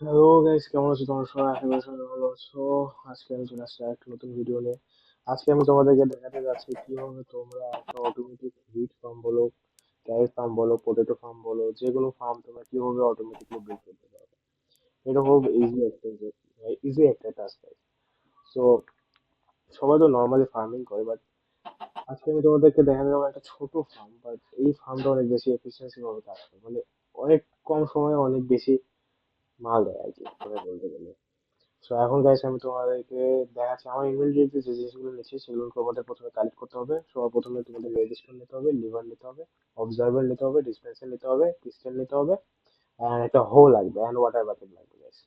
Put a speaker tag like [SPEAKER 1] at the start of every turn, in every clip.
[SPEAKER 1] Hello guys, কেমন আছো তোমরা সবাই? আশা করি সবাই ভালো আছো। আজকে আমি চলে আসছি একটা নতুন ভিডিও নিয়ে। আজকে আমি তোমাদেরকে দেখাতে যাচ্ছি কিভাবে তোমরা একটা অটোমেটিক হুইট ফার্ম বলো, ক্যারেট ফার্ম বলো, পটেটো ফার্ম বলো, যে কোনো ফার্ম তোমরা কিভাবে অটোমেটিকলি বিল্ড করতে পারবে। এটা খুব ইজি একটা টাস্ক। সো সবাই তো নর্মালি ফার্মিং করে, বাট আজকে আমি তোমাদেরকে দেখাতে যাবো একটা ছোট ফার্ম, বাট এই ফার্মটা অনেক বেশি এফিসিয়েন্সি ভাবে কাজ করে, মানে অনেক কম সময়ে অনেক বেশি মাল দেয় আর কি, তোমরা বলতে গেলে। সো এখন গাইস আমি তোমাদেরকে দেখাচ্ছি আমার ইনভেন্টরিতে যে জিনিসগুলো নিচ্ছি সেগুলো তোমাদের প্রথমে কালেক্ট করতে হবে। সবার প্রথমে তোমাদের রেজিস্টার নিতে হবে, লিভার নিতে হবে, অবজারভার নিতে হবে, ডিসপেন্সার নিতে হবে, পিস্টন নিতে হবে, আর একটা হো লাগবে, অ্যান্ড ওয়াটার বাকেট লাগবে গাইস।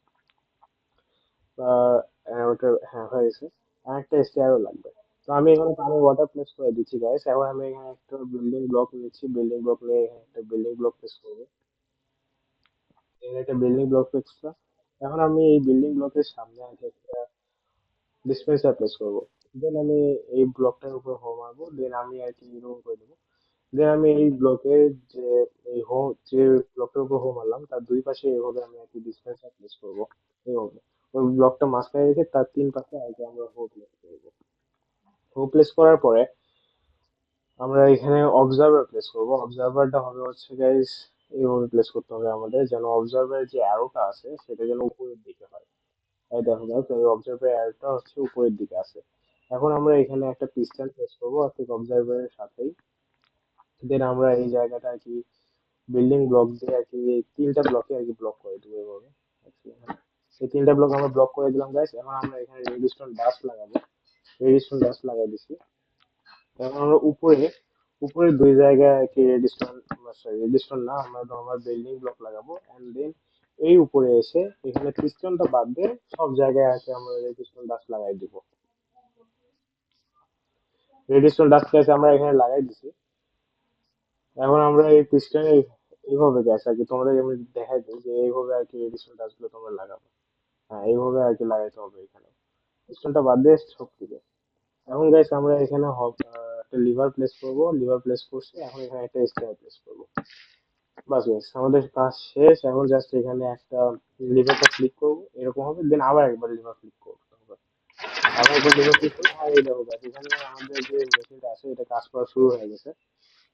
[SPEAKER 1] ওটা হ্যাঁ হয়ে গেছে। আর একটা স্টেয়ারও লাগবে। তো আমি এখানে পানি ওয়াটার প্লেস করে দিচ্ছি গাইস। এখন আমি এখানে একটা বিল্ডিং ব্লক নিচ্ছি, বিল্ডিং ব্লক নিয়ে এখানে একটা বিল্ডিং ব্লক প্লেস করবো। এখানে একটা বিল্ডিং ব্লক প্লেস। এখন আমি এই বিল্ডিং ব্লকের সামনে আছে ডিসপেন্সার প্লেস করবো। দেন আমি এই ব্লকটার উপর হোম মারবো, দেন আমি আর কি এরকম করে দেবো। দেন আমি এই ব্লকের যে এই হোম যে ব্লকটার উপর হোম মারলাম তার দুই পাশে এইভাবে আমি আর কি ডিসপেন্সার প্লেস করবো। এইভাবে ওই ব্লকটা মাঝখানে রেখে তার তিন পাশে আর কি আমরা হো প্লেস করবো। হো প্লেস করার পরে আমরা এখানে অবজারভার প্লেস করবো। অবজারভারটা হবে হচ্ছে গাইস এইভাবে প্লেস করতে হবে আমাদের, যেন অবজারভারের যে অ্যারোটা আছে সেটা যেন উপরের দিকে হয়। এই দেখো গাইস, এই অবজারভার অ্যারোটা হচ্ছে উপরের দিকে আছে। এখন আমরা এখানে একটা পিস্টন প্লেস করবো আর ঠিক অবজারভারের সাথেই। দেন আমরা এই জায়গাটা আর কি বিল্ডিং ব্লক দিয়ে আর কি এই তিনটা ব্লকে আর কি ব্লক করে দেবো এভাবে। এই তিনটা ব্লক আমরা ব্লক করে দিলাম গাইস। এখন আমরা এখানে রেডিস্টোন ডাস্ট লাগাবো। রেডিস্টোন ডাস্ট লাগাই দিচ্ছি। এখন আমরা উপরে উপরে দুই জায়গায় আর কি রেডিস্টোন, সরি রেডিস্টোন না, আমরা নর্মাল বিল্ডিং ব্লক লাগাবো। এন্ড দেন এই উপরে এসে এখানে পিস্টনটা বাদ দিয়ে সব জায়গায় আছে আমরা রেডিস্টোন ডাস্ট লাগাই দিব। রেডিস্টোন ডাস্ট আমরা এখানে লাগাই দিছি। এখন আমরা এই পিস্টনে এইভাবে গ্যাস আর কি তোমাদের আমি দেখাই দিই যে এইভাবে আর কি রেডিস্টোন ডাস্ট গুলো তোমরা লাগাবো। হ্যাঁ, এইভাবে আর কি লাগাইতে হবে এখানে। পিস্টনটা বাদ দিয়ে সব দিকে। এখন গাইস আমরা এখানে একটা লিভার প্লেস করব। লিভার প্লেস করছি, এখন এখানে একটা স্টেয়ার প্লেস করবো। বাস গাইস আমাদের কাজ শেষ। এখন জাস্ট এখানে একটা লিভারটা ক্লিক করবো, এরকম হবে। দেন আবার একবার লিভার ক্লিক করবো, আবার একবার লিভার ক্লিক করবো। আর এই দেখো guys, এখানে আমাদের যে মেশিনটা আছে এটা কাজ করা শুরু হয়ে গেছে।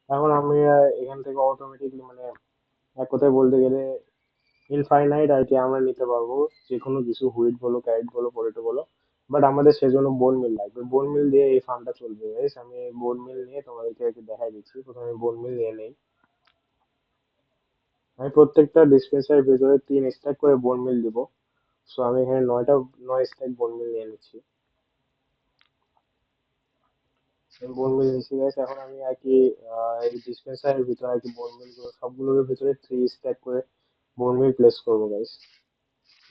[SPEAKER 1] এখন আমি এখান থেকে অটোমেটিকলি, মানে এক কথায় বলতে গেলে ইনফাইনাইট আর কি আমরা নিতে পারবো যে কোনো কিছু, হুইট বলো, ক্যারেট বলো, পটেটো বলো। বাট আমাদের সেজন্য বোন মিল লাগবে। বোন মিল দিয়ে এই ফার্মটা চলবে গাইস। আমি বোন মিল নিয়ে তোমাদেরকে একটু দেখাই দিচ্ছি। প্রথমে বোন মিল নিয়ে নেই। আমি প্রত্যেকটা ডিসপেন্সারের ভিতরে 3 স্ট্যাক করে বোন মিল দিব। সো আমি এখানে 9 স্ট্যাক বোন মিল নিয়ে নিচ্ছি। আমি বোন মিল নিচ্ছি গাইস। এখন আমি আর কি এই ডিসপেন্সারের ভিতরে আর কি বোন মিল সবগুলোর ভিতরে 3 স্ট্যাক করে বোন মিল প্লেস করবো গাইস।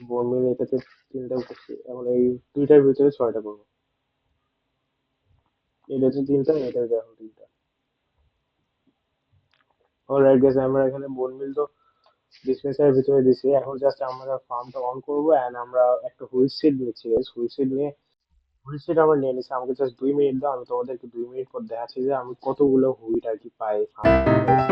[SPEAKER 1] বোন মিল এটাতে তিনটা করছি, এখন এই দুইটার ভিতরে 6টা করবো। এটাতে তিনটা, এটাতে এখন তিনটা। অলরাইট গাইস, আমরা এখানে বোন মিল তো ডিসপেন্সারের ভিতরে দিছি। এখন জাস্ট আমরা ফার্মটা অন করবো এন্ড আমরা একটা হুইল সিট নিচ্ছি গাইস। হুইল সিট নিয়ে হুইল সিট আমরা নিয়ে নিচ্ছি। আমাকে জাস্ট 2 মিনিট দাও, আমি তোমাদেরকে 2 মিনিট পর দেখাচ্ছি যে আমি কতগুলো হুইট আর কি পাই ফার্ম থেকে গাইস।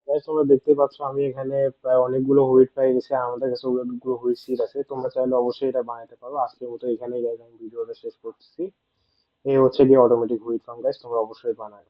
[SPEAKER 1] গাইস তোমরা দেখতে পাচ্ছ আমি এখানে প্রায় অনেকগুলো হুইট পেয়ে গেছি। আর আমাদের কাছে অনেকগুলো হুইট সিট আছে। তোমরা চাইলে অবশ্যই এটা বানাতে পারো। আজকের মতো এখানেই গাইস আমি ভিডিওটা শেষ করতেছি। এই হচ্ছে গিয়ে অটোমেটিক হুইট ফার্ম গাইস, তোমরা অবশ্যই বানাও।